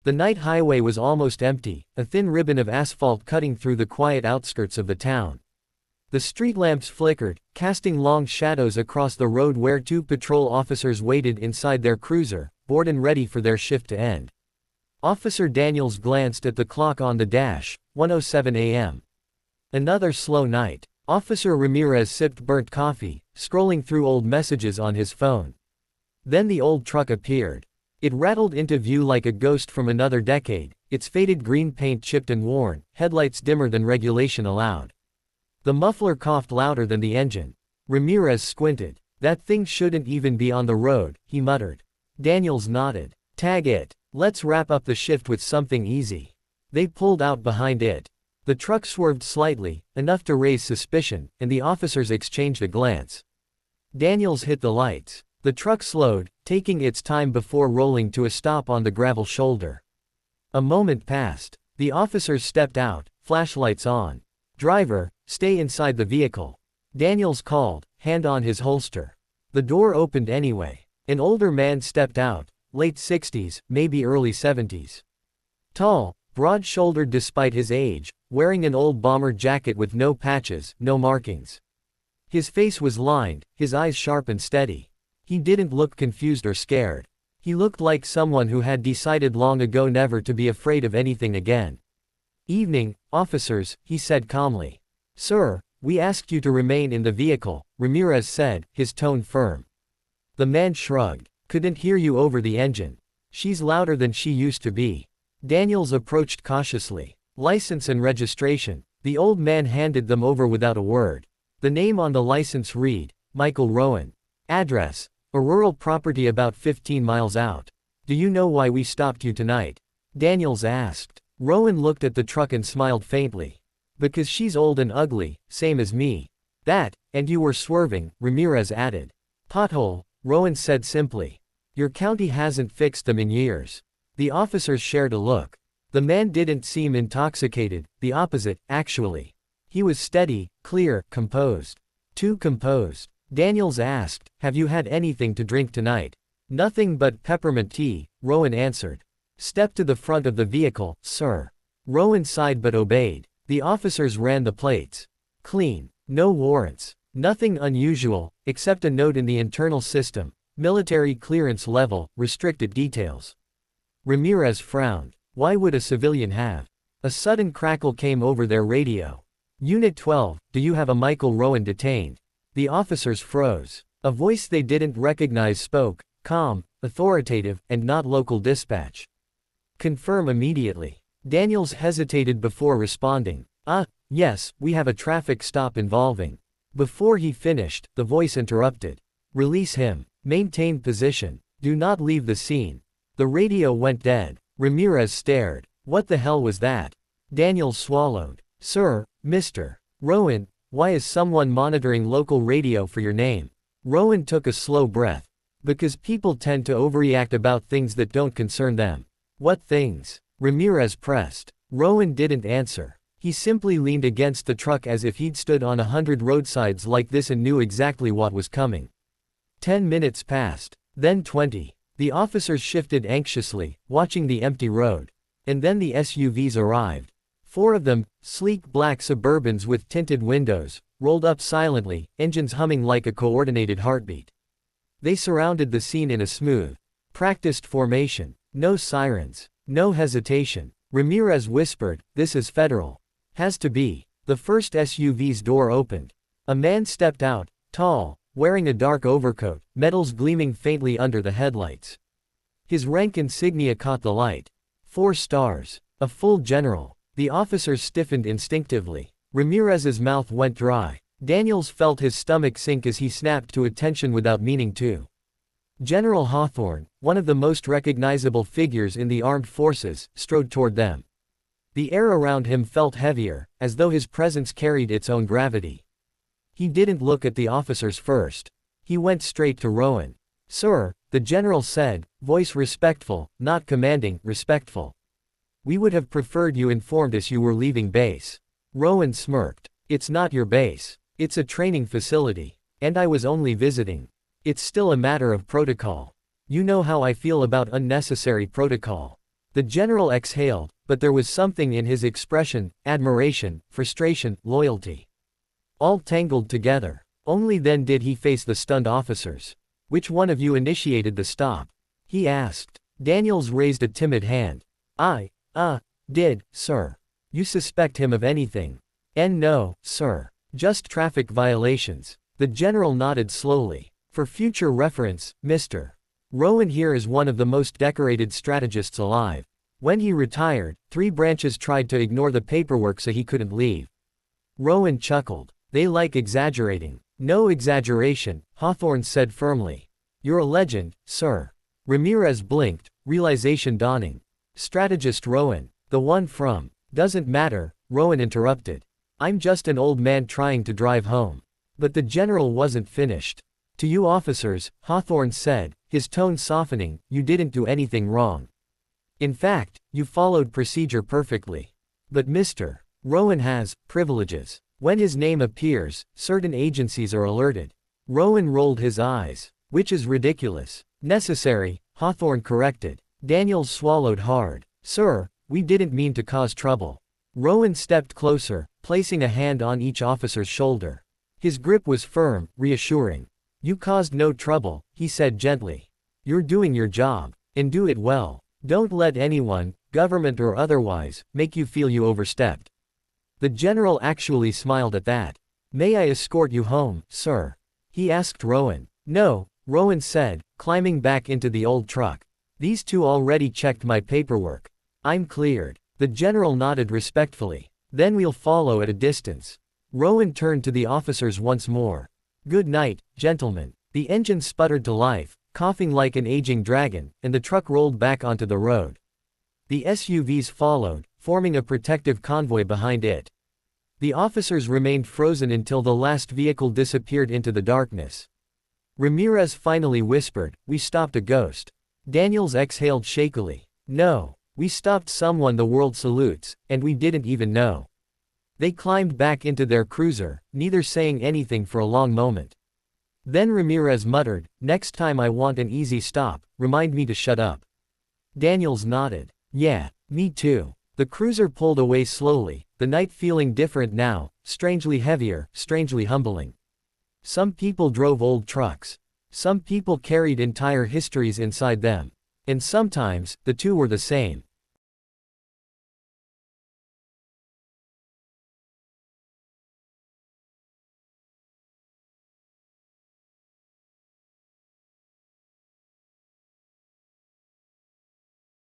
The night highway was almost empty, a thin ribbon of asphalt cutting through the quiet outskirts of the town. The street lamps flickered, casting long shadows across the road where two patrol officers waited inside their cruiser, bored and ready for their shift to end. Officer Daniels glanced at the clock on the dash, 1:07 a.m. Another slow night. Officer Ramirez sipped burnt coffee, scrolling through old messages on his phone. Then the old truck appeared. It rattled into view like a ghost from another decade, its faded green paint chipped and worn, headlights dimmer than regulation allowed. The muffler coughed louder than the engine. Ramirez squinted. That thing shouldn't even be on the road, he muttered. Daniels nodded. Tag it. Let's wrap up the shift with something easy. They pulled out behind it. The truck swerved slightly, enough to raise suspicion, and the officers exchanged a glance. Daniels hit the lights. The truck slowed, taking its time before rolling to a stop on the gravel shoulder. A moment passed. The officers stepped out, flashlights on. Driver, stay inside the vehicle. Daniels called, hand on his holster. The door opened anyway. An older man stepped out, late 60s, maybe early 70s. Tall, broad-shouldered despite his age, wearing an old bomber jacket with no patches, no markings. His face was lined, his eyes sharp and steady. He didn't look confused or scared. He looked like someone who had decided long ago never to be afraid of anything again. Evening, officers, he said calmly. Sir, we asked you to remain in the vehicle, Ramirez said, his tone firm. The man shrugged. Couldn't hear you over the engine. She's louder than she used to be. Daniels approached cautiously. License and registration. The old man handed them over without a word. The name on the license read, Michael Rowan. Address, a rural property about 15 miles out. Do you know why we stopped you tonight? Daniels asked. Rowan looked at the truck and smiled faintly. Because she's old and ugly, same as me. That, and you were swerving, Ramirez added. Pothole, Rowan said simply. Your county hasn't fixed them in years. The officers shared a look. The man didn't seem intoxicated, the opposite, actually. He was steady, clear, composed. Too composed. Daniels asked, have you had anything to drink tonight? Nothing but peppermint tea, Rowan answered. Step to the front of the vehicle, sir. Rowan sighed but obeyed. The officers ran the plates. Clean. No warrants. Nothing unusual, except a note in the internal system. Military clearance level, restricted details. Ramirez frowned. Why would a civilian have? A sudden crackle came over their radio. Unit 12, do you have a Michael Rowan detained? The officers froze. A voice they didn't recognize spoke, calm, authoritative, and not local dispatch. Confirm immediately. Daniels hesitated before responding. Yes, we have a traffic stop involving. Before he finished, the voice interrupted. Release him. Maintain position. Do not leave the scene. The radio went dead. Ramirez stared. What the hell was that? Daniels swallowed. Sir, Mr. Rowan, why is someone monitoring local radio for your name? Rowan took a slow breath. Because people tend to overreact about things that don't concern them. What things? Ramirez pressed. Rowan didn't answer. He simply leaned against the truck as if he'd stood on 100 roadsides like this and knew exactly what was coming. 10 minutes passed. Then 20. The officers shifted anxiously, watching the empty road. And then the SUVs arrived. 4 of them, sleek black Suburbans with tinted windows, rolled up silently, engines humming like a coordinated heartbeat. They surrounded the scene in a smooth, practiced formation. No sirens. No hesitation. Ramirez whispered, this is federal. Has to be. The first SUV's door opened. A man stepped out, tall, wearing a dark overcoat, metals gleaming faintly under the headlights. His rank insignia caught the light. 4 stars. A full general. The officers stiffened instinctively. Ramirez's mouth went dry. Daniels felt his stomach sink as he snapped to attention without meaning to. General Hawthorne, one of the most recognizable figures in the armed forces, strode toward them. The air around him felt heavier, as though his presence carried its own gravity. He didn't look at the officers first. He went straight to Rowan. Sir, the general said, voice respectful, not commanding, respectful. We would have preferred you informed us you were leaving base. Rowan smirked. It's not your base. It's a training facility. And I was only visiting. It's still a matter of protocol. You know how I feel about unnecessary protocol. The general exhaled, but there was something in his expression, admiration, frustration, loyalty. All tangled together. Only then did he face the stunned officers. "Which one of you initiated the stop?" he asked. Daniels raised a timid hand. "I did, sir." "You suspect him of anything?" "No, sir. Just traffic violations." The general nodded slowly. "For future reference, Mr. Rowan here is one of the most decorated strategists alive. When he retired, 3 branches tried to ignore the paperwork so he couldn't leave." Rowan chuckled. "They like exaggerating." "No exaggeration," Hawthorne said firmly. "You're a legend, sir." Ramirez blinked, realization dawning. "Strategist Rowan. The one from—" "Doesn't matter," Rowan interrupted. "I'm just an old man trying to drive home." But the general wasn't finished. "To you officers," Hawthorne said, his tone softening, "you didn't do anything wrong. In fact, you followed procedure perfectly. But Mr. Rowan has privileges. When his name appears, certain agencies are alerted." Rowan rolled his eyes. "Which is ridiculous." "Necessary," Hawthorne corrected. Daniels swallowed hard. "Sir, we didn't mean to cause trouble." Rowan stepped closer, placing a hand on each officer's shoulder. His grip was firm, reassuring. "You caused no trouble," he said gently. "You're doing your job. And do it well. Don't let anyone, government or otherwise, make you feel you overstepped." The general actually smiled at that. "May I escort you home, sir?" he asked Rowan. "No," Rowan said, climbing back into the old truck. "These 2 already checked my paperwork. I'm cleared." The general nodded respectfully. "Then we'll follow at a distance." Rowan turned to the officers once more. "Good night, gentlemen." The engine sputtered to life, coughing like an aging dragon, and the truck rolled back onto the road. The SUVs followed, forming a protective convoy behind it. The officers remained frozen until the last vehicle disappeared into the darkness. Ramirez finally whispered, "We stopped a ghost." Daniels exhaled shakily. "No. We stopped someone the world salutes, and we didn't even know." They climbed back into their cruiser, neither saying anything for a long moment. Then Ramirez muttered, "Next time I want an easy stop, remind me to shut up." Daniels nodded. "Yeah, me too." The cruiser pulled away slowly, the night feeling different now, strangely heavier, strangely humbling. Some people drove old trucks. Some people carried entire histories inside them. And sometimes, the 2 were the same.